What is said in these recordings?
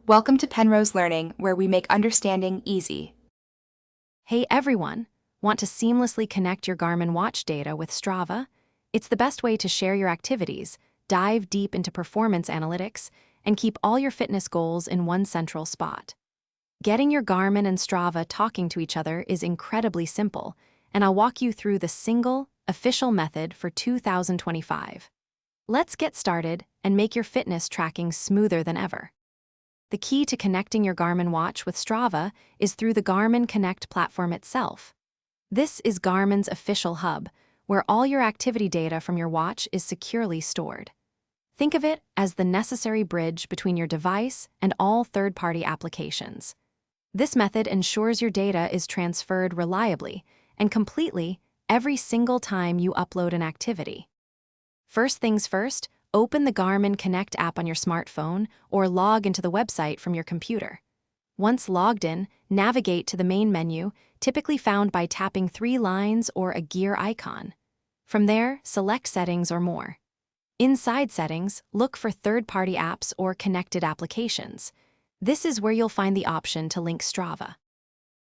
Welcome to Penrose Learning, where we make understanding easy. Hey everyone! Want to seamlessly connect your Garmin watch data with Strava? It's the best way to share your activities, dive deep into performance analytics, and keep all your fitness goals in one central spot. Getting your Garmin and Strava talking to each other is incredibly simple, and I'll walk you through the single, official method for 2025. Let's get started and make your fitness tracking smoother than ever. The key to connecting your Garmin watch with Strava is through the Garmin Connect platform itself. This is Garmin's official hub, where all your activity data from your watch is securely stored. Think of it as the necessary bridge between your device and all third-party applications. This method ensures your data is transferred reliably and completely every single time you upload an activity. First things first, open the Garmin Connect app on your smartphone or log into the website from your computer. Once logged in, navigate to the main menu, typically found by tapping 3 lines or a gear icon. From there, select Settings or More. Inside Settings, look for third-party apps or connected applications. This is where you'll find the option to link Strava.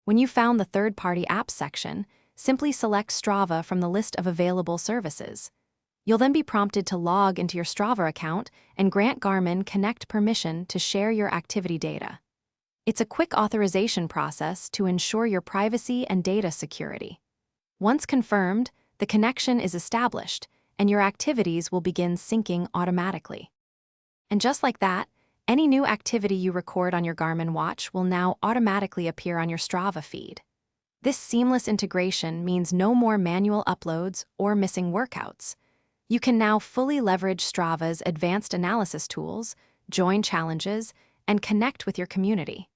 When you've found the third-party apps section, simply select Strava from the list of available services. You'll then be prompted to log into your Strava account and grant Garmin Connect permission to share your activity data. It's a quick authorization process to ensure your privacy and data security. Once confirmed, the connection is established, and your activities will begin syncing automatically. And just like that, any new activity you record on your Garmin watch will now automatically appear on your Strava feed. This seamless integration means no more manual uploads or missing workouts. You can now fully leverage Strava's advanced analysis tools, join challenges, and connect with your community.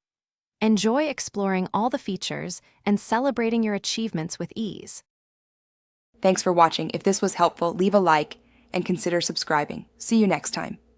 Enjoy exploring all the features and celebrating your achievements with ease. Thanks for watching. If this was helpful, leave a like and consider subscribing. See you next time.